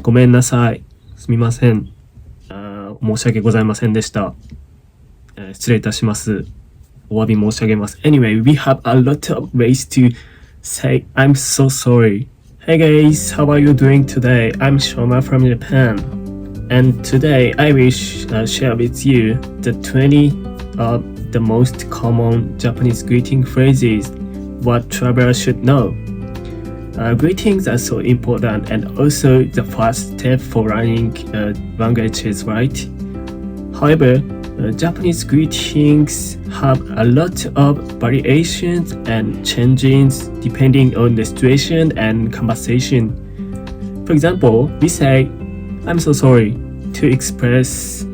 ごめんなさい。すみません。申し訳ございませんでした。失礼いたします。お詫び申し上げます。Anyway, we have a lot of ways to say I'm so sorry. Hey guys, how are you doing today? I'm Shoma from Japan. And today I will share with you the 20 of the most common Japanese greeting phrases what travelers should know. Greetings are so important and also the first step for learning languages, right? However, Japanese greetings have a lot of variations and changes depending on the situation and conversation. For example, we say, I'm so sorry, to express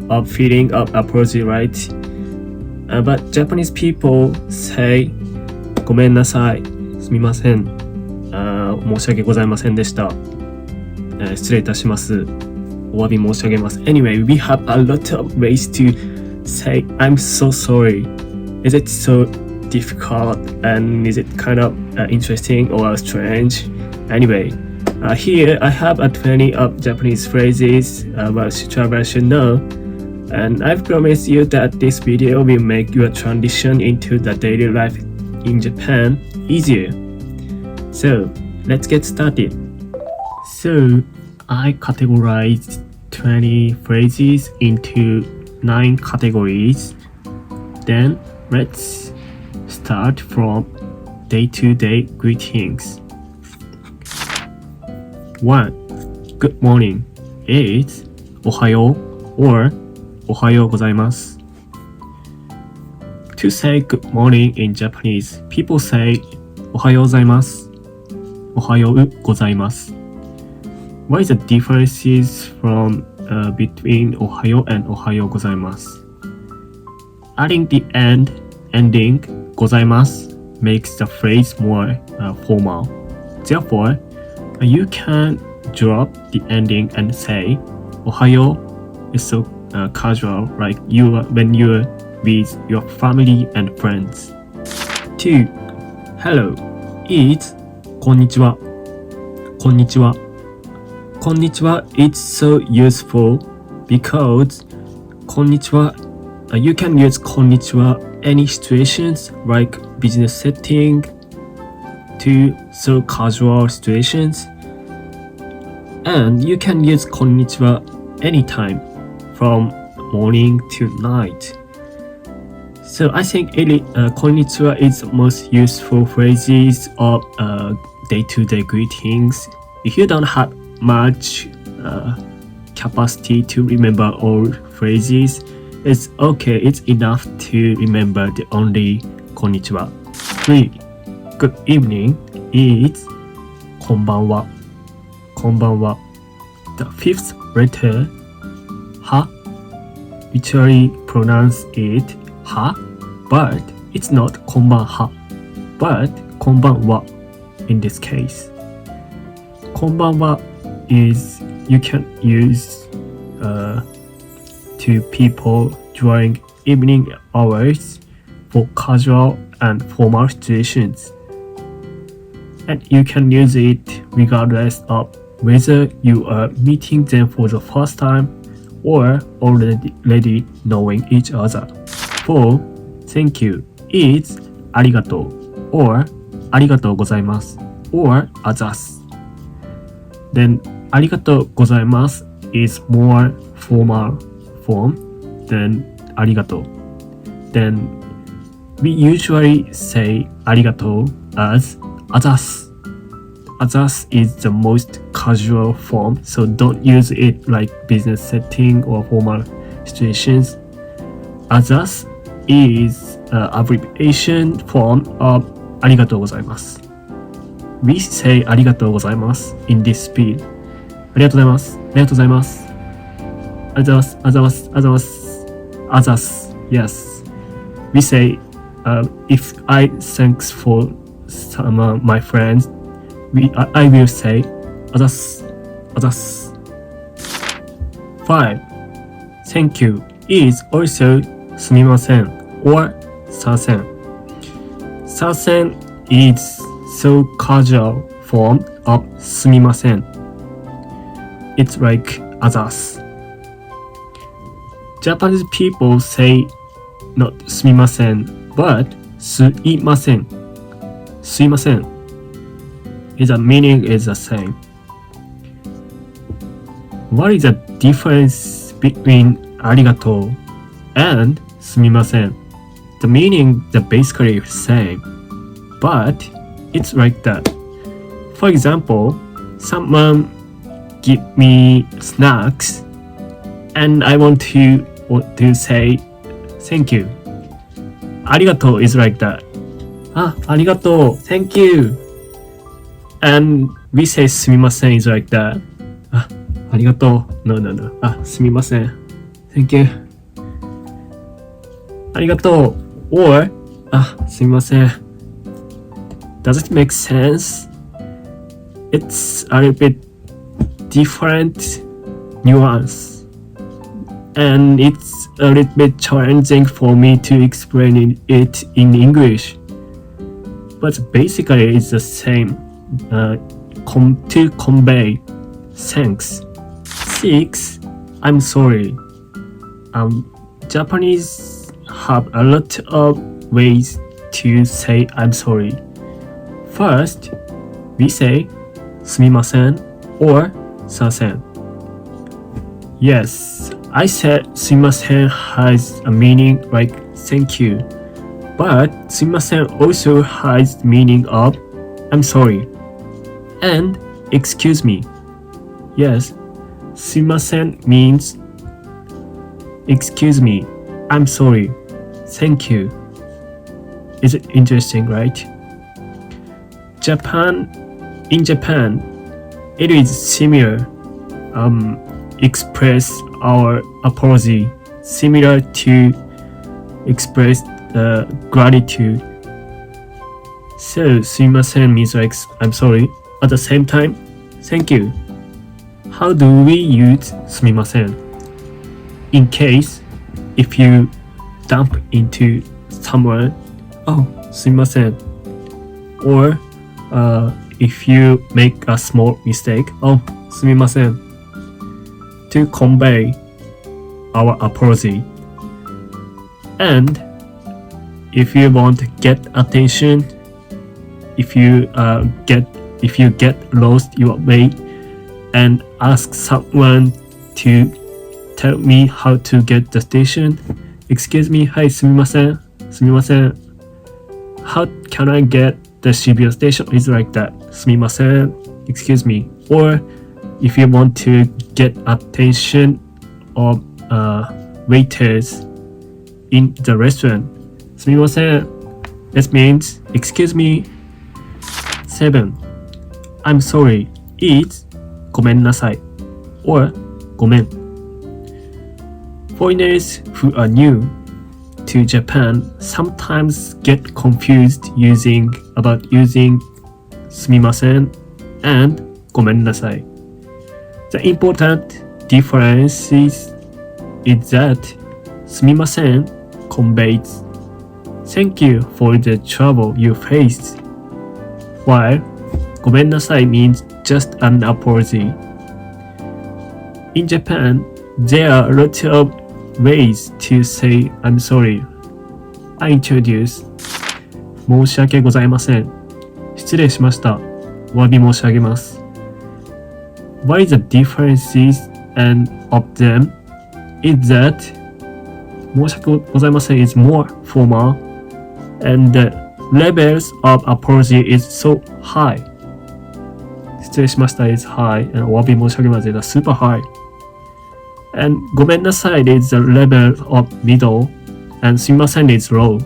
a feeling of apology, right? But Japanese people say, ごめんなさい、すみません、申し訳ございませんでした、失礼いたします。お詫び申し上げます。Anyway, we have a lot of ways to say I'm so sorry. Is it so difficult and is it kind of interesting or strange? Anyway, here I have 20 of Japanese phrases what travelers should know. And I've promised you that this video will make your transition into the daily life in Japan easier. So, let's get started. So, I categorized 20 phrases into 9 categories. Then, let's start from day-to-day greetings. 1. Good morning is おはよう or おはようございます。To say good morning in Japanese, people say おはようございます。おはようございます。What is the differences from between おはよう and おはようございます? Adding the ending ございます makes the phrase more formal. Therefore, you can drop the ending and say おはよう is so casual, like when you're with your family and friends. 2. Hello is こんにちは。こんにちは。こんにちは is so useful because こんにちは you can use こんにちは any situations like business setting to so casual situations, and you can use こんにちは anytime from morning to night. So I think こんにちは is the most useful phrases of day-to-day greetings. If you don't have much capacity to remember all phrases, it's okay, it's enough to remember the only こんにちは. 3. Good evening is こんばんは。こんばんは. The fifth letter は usually pronounce it は but it's not こんばんは but こんばんは in this case. こんばんは is you can use to people during evening hours for casual and formal situations, and you can use it regardless of whether you are meeting them for the first time or already knowing each other. 4. Thank you is ありがとう or ありがとうございます or あざす。Then ありがとうございます is more formal form than ありがとう. Then we usually say ありがとう as あざす. Azas is the most casual form, so don't use it like business setting or formal situations. Azas is an abbreviation form of ありがとうございます. We say ありがとうございます in this speed. ありがとうございます。ありがとうございます。あざます。あざます。あざます。あざす。Yes. We say if I thanks for some my friends, I will say あざす。あざす。5. Thank you is also すみません or さーせん。さーせん is so casual form of すみません. it's like others. Japanese people say not すみません but すいません. すいません the meaning is the same. What is the difference between ありがとう and すみません? The meaning is basically the same, but it's like that. For example, someone give me snacks and I want to say thank you. ありがとう is like that. ありがとう thank you. And we say すみません is like that. ありがとう no. すみません thank you. ありがとう or すみません. Does it make sense? It's a little bit different nuance, and it's a little bit challenging for me to explain it in English. But basically, it's the same to convey thanks. 6. I'm sorry. Japanese have a lot of ways to say I'm sorry. First, we say すみません or すいません. Yes, I said すみません has a meaning like thank you, but すみません also has the meaning of I'm sorry and excuse me. Yes, すみません means excuse me, I'm sorry, thank you. Is it interesting, right? In Japan, it is similar. Express our apology, similar to express gratitude. So, すみません means like I'm sorry. At the same time, thank you. How do we use すみません? In case, if you dump into someone, すみません. Or if you make a small mistake, すみません. To convey our apology. And if you want to get attention, if you get lost your way and ask someone to tell me how to get the station, excuse me, はい、すみません. すみません. How can I get the Shibuya station? Is like that. すみません. Excuse me. Or if you want to get attention of waiters in the restaurant, すみません. That means excuse me. 7. I'm sorry is ごめんなさい or ごめん. Foreigners who are new to Japan sometimes get confused about using すみません and ごめんなさい. The important difference is that すみません conveys thank you for the trouble you faced, while ごめんなさい means just an apology. In Japan, there are a lot of ways to say I'm sorry. I introduce 申し訳ございません。失礼しました。お詫び申し上げます。What is the differences and of them is that 申し訳ございません is more formal and the levels of apology is so high. 失礼しました is high and お詫び申し上げます is super high. And ごめんなさい is the level of middle and すみません is low.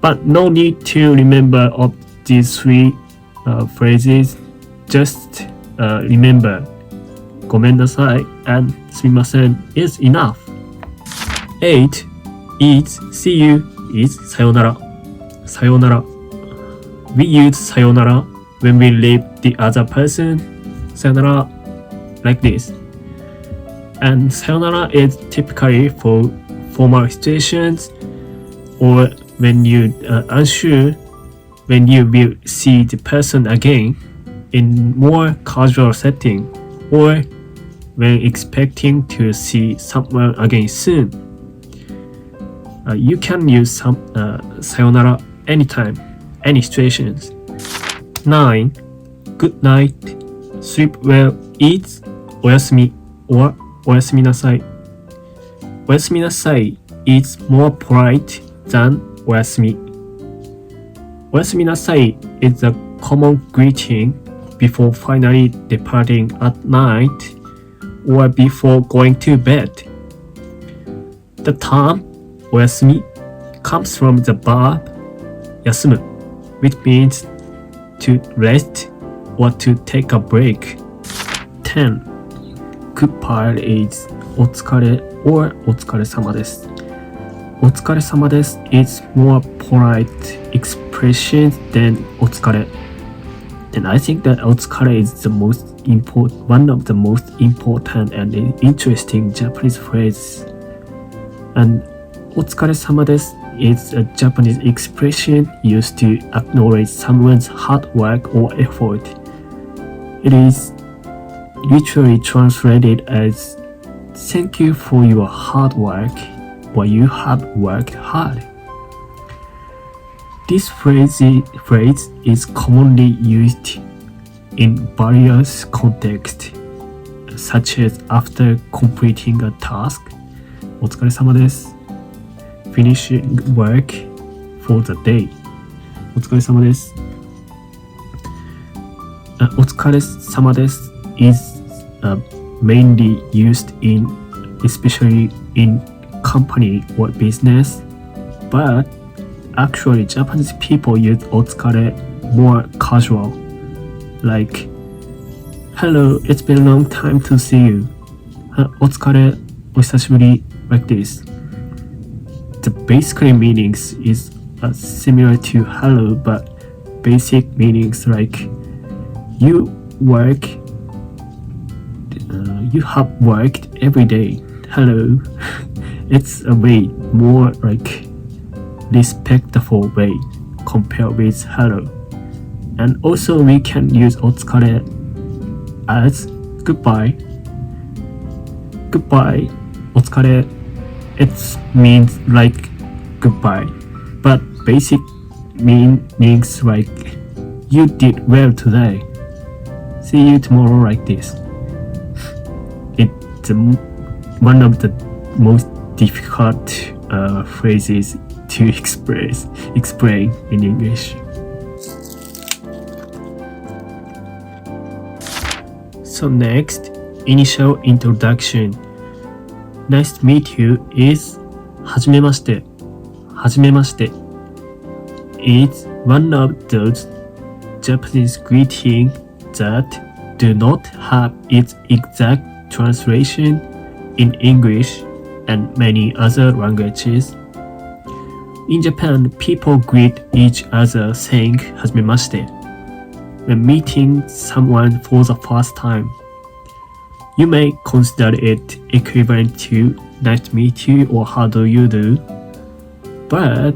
But no need to remember of these three phrases. Just remember ごめんなさい and すみません is enough. 8 is see you is さよなら。さよなら。We use さよなら when we leave the other person. さよなら like this. And さよなら is typically for formal situations or when you unsure when you will see the person again in more casual setting. or when expecting to see someone again soon. You can use sayonara anytime, any situations. 9. Good night, sleep well, eat, おやすみ or おやすみなさい。おやすみなさい is more polite than おやすみ。おやすみなさい is a common greeting before finally departing at night or before going to bed. The term おやすみ comes from the verb 休む which means to rest or to take a break. 10. Goodbye is お疲れ or お疲れ様です。お疲れ様です is more polite expression than お疲れ. And I think that お疲れ is one of the most important and interesting Japanese phrases. And お疲れ様です is a Japanese expression used to acknowledge someone's hard work or effort. It is literally translated as thank you for your hard work or you have worked hard. This phrase is commonly used in various contexts, such as after completing a task, お疲れ様です finishing work for the day, お疲れ様です。お疲れ様です is mainly used especially in company or business, but actually Japanese people use お疲れ more casual, like hello, it's been a long time to see you. お疲れ、お久しぶり like this. The basically meanings is similar to hello, but basic meanings like you have worked every day. Hello. It's a way more like respectful way compared with hello. And also we can use お疲れ as goodbye. Goodbye. お疲れ it means like goodbye, but basic meanings like you did well today. See you tomorrow like this. It's one of the most difficult phrases to explain in English. So next, initial introduction. Nice to meet you is はじめまして。はじめまして。It's one of those Japanese greetings that do not have its exact translation in English and many other languages. In Japan, people greet each other saying はじめまして when meeting someone for the first time. You may consider it equivalent to nice to meet you or how do you do, but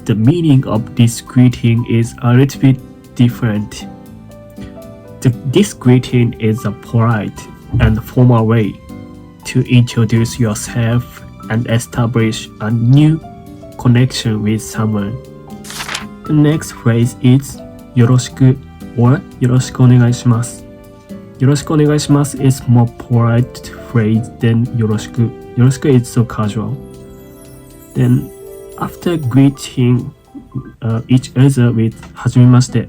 the meaning of this greeting is a little bit different. This greeting is a polite and formal way to introduce yourself and establish a new connection with someone. The next phrase is よろしく or よろしくお願いします。よろしくお願いします is more polite phrase than よろしく。よろしく is so casual. Then after greeting each other with はじめまして,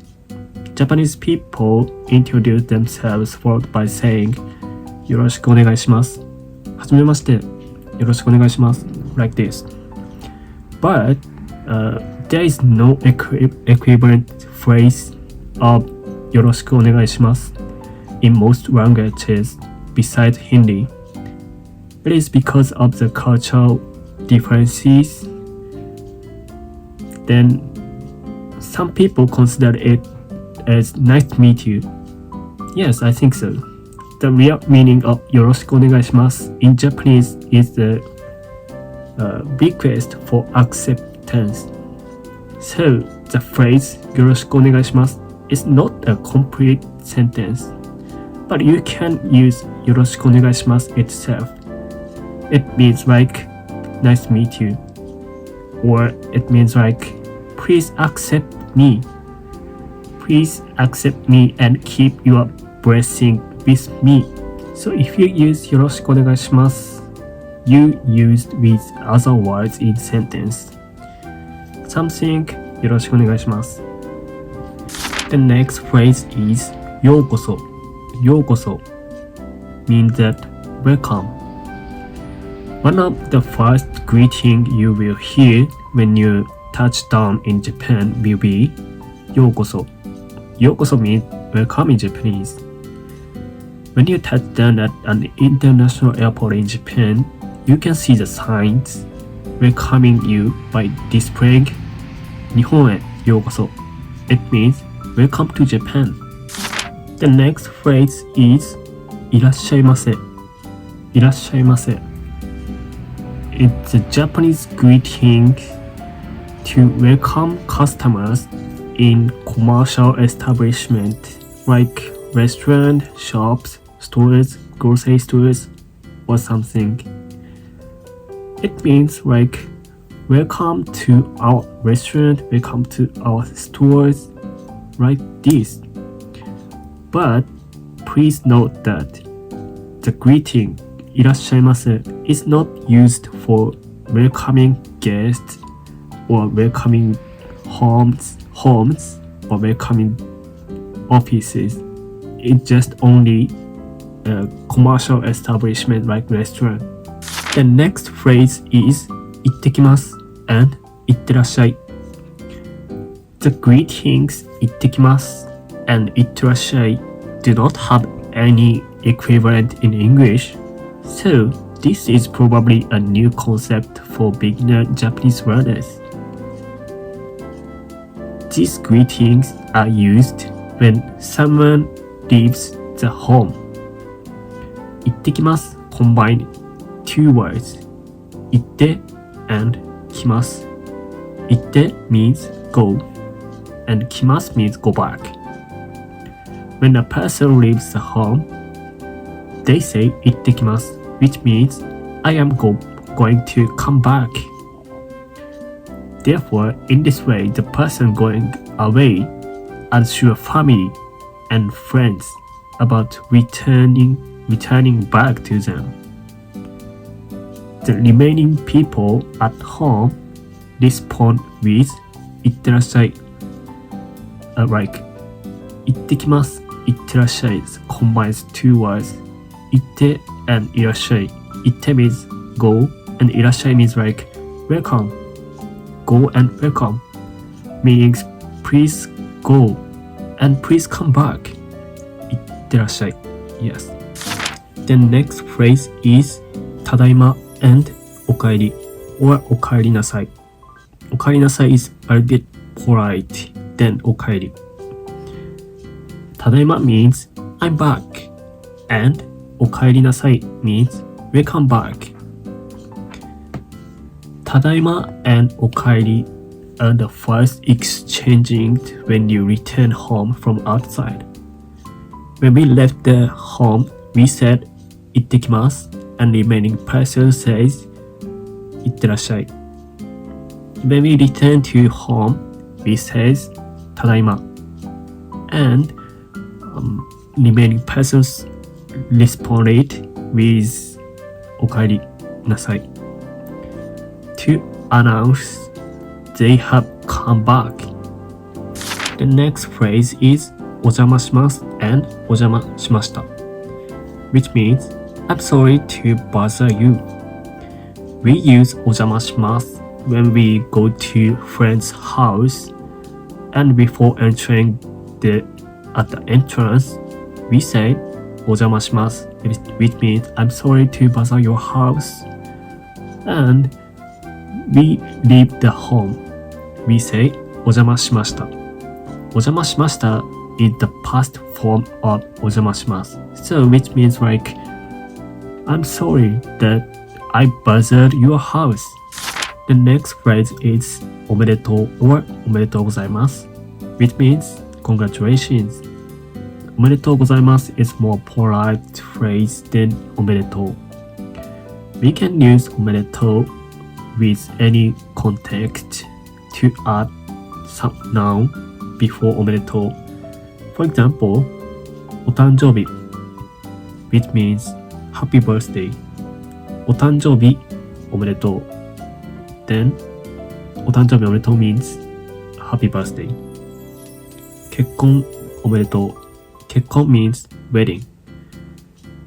Japanese people introduce themselves followed by saying よろしくお願いします。はじめまして。よろしくお願いします。like this. But there is no equivalent phrase of よろしくお願いします in most languages besides Hindi. It is because of the cultural differences. Then some people consider it as nice to meet you. Yes, I think so. The real meaning of よろしくお願いします in Japanese is the request for acceptance. So the phrase よろしくお願いします is not a complete sentence, But you can use よろしくお願いします itself. It means like nice to meet you. Or it means like please accept me. Please accept me and keep your blessing with me. So if you use よろしくお願いします you used with other words in sentence. Something よろしくお願いします The next phrase is ようこそようこそ means that welcome. One of the first greeting you will hear when you touch down in Japan will be ようこそ ようこそ means welcome in Japanese. When you touch down at an international airport in Japan, you can see the signs welcoming you by displaying 日本へようこそ It means welcome to Japan. The next phrase is いらっしゃいませいらっしゃいませ It's a Japanese greeting to welcome customers in commercial establishment like restaurant, shops, stores, grocery stores, or something. It means like welcome to our restaurant, welcome to our stores, like this. But please note that the greeting いらっしゃいませ is not used for welcoming guests or welcoming homes or welcoming offices. It's just only a commercial establishment like restaurant. The next phrase is 行ってきます and 行ってらっしゃい The greetings 行ってきます and 行ってらっしゃい do not have any equivalent in English, so this is probably a new concept for beginner Japanese learners. These greetings are used when someone leaves the home. 行ってきます combine two words 行って and 来ます 行って means go and 来ます means go back. When a person leaves the home, they say 行ってきます which means I am going to come back. Therefore, in this way, the person going away assures family and friends about returning back to them. The remaining people at home respond with 行ってらっしゃい like 行ってきます行ってらっしゃい combines two words 行って and いらっしゃい行って means go and いらっしゃい means like welcome. Go and welcome means please go and please come back. 行ってらっしゃい Yes. The next phrase is ただいま and おかえり or おかえりなさい。おかえりなさい is a bit polite than おかえり。ただいま means I'm back and おかえりなさい means welcome back. ただいま and おかえり are the first exchanged when you return home from outside. When we left the home, we said 行ってきます and remaining person says 行ってらっしゃい。When we return to home, we says ただいま and remaining persons responded with おかえりなさい to announce they have come back. The next phrase is お邪魔します and お邪魔しました which means I'm sorry to bother you. We use お邪魔します when we go to friend's house and before entering at the entrance we say お邪魔します which means I'm sorry to bother your house. And we leave the home. We say お邪魔しました。お邪魔しました is the past form of お邪魔します。So which means like I'm sorry that I bothered your house. The next phrase is おめでとう or おめでとうございます which means congratulations. おめでとうございます is more polite phrase than おめでとう。We can use おめでとう with any context to add some noun before おめでとう。For example, お誕生日 which means happy birthday。お誕生日おめでとう。Then, お誕生日おめでとう means happy birthday。結婚おめでとう。結婚 means wedding.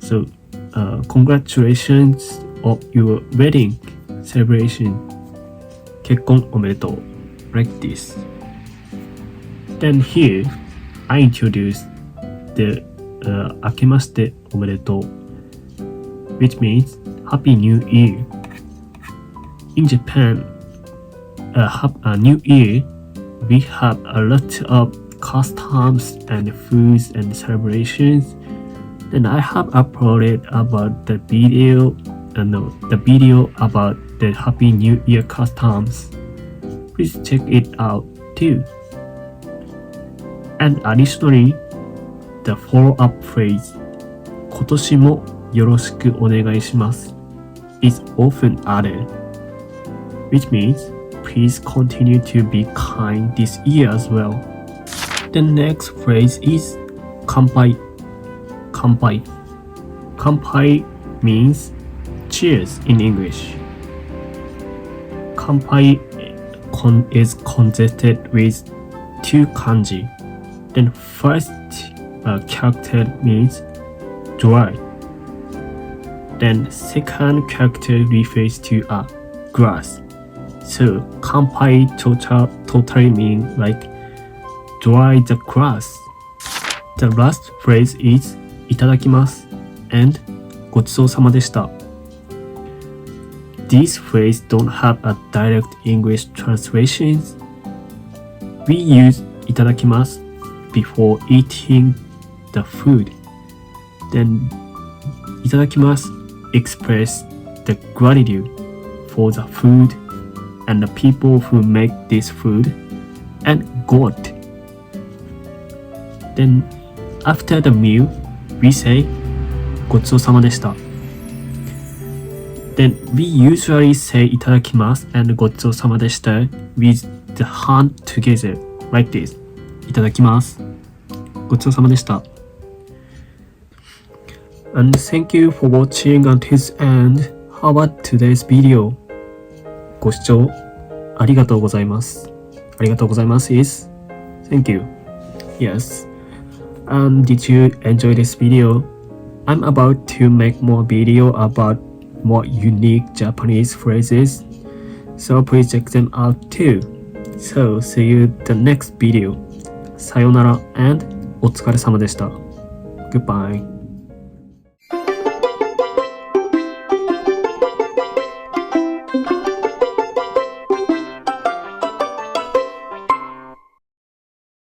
So, congratulations of your wedding celebration. 結婚おめでとう。Like this. Then here, I introduce the 明けましておめでとう which means Happy New Year. In Japan, a New Year, we have a lot of customs and foods and celebrations. Then I have uploaded about the video about the Happy New Year customs. Please check it out too. And additionally, the follow-up phrase 今年もよろしくお願いします is often added, which means please continue to be kind this year as well. The next phrase is 乾杯。乾杯。乾杯 means cheers in English. 乾杯 is congested with two kanji. Then first character means dry. Then second character refers to a glass. So 乾杯 totally means like dry the glass. The last phrase is いただきます and ごちそうさまでした。These phrases don't have a direct English translation. We use いただきます before eating the food. Then いただきます express the gratitude for the food and the people who make this food and God. Then after the meal, we say ごちそうさまでした。Then we usually say いただきます and ごちそうさまでした with the hand together like this. いただきます。ごちそうさまでした。And thank you for watching until the end. How about today's video? ご視聴ありがとうございます。ありがとうございます is thank you. Yes. Did you enjoy this video? I'm about to make more video about more unique Japanese phrases. So please check them out too. So see you the next video. さよなら and お疲れ様でした。Goodbye.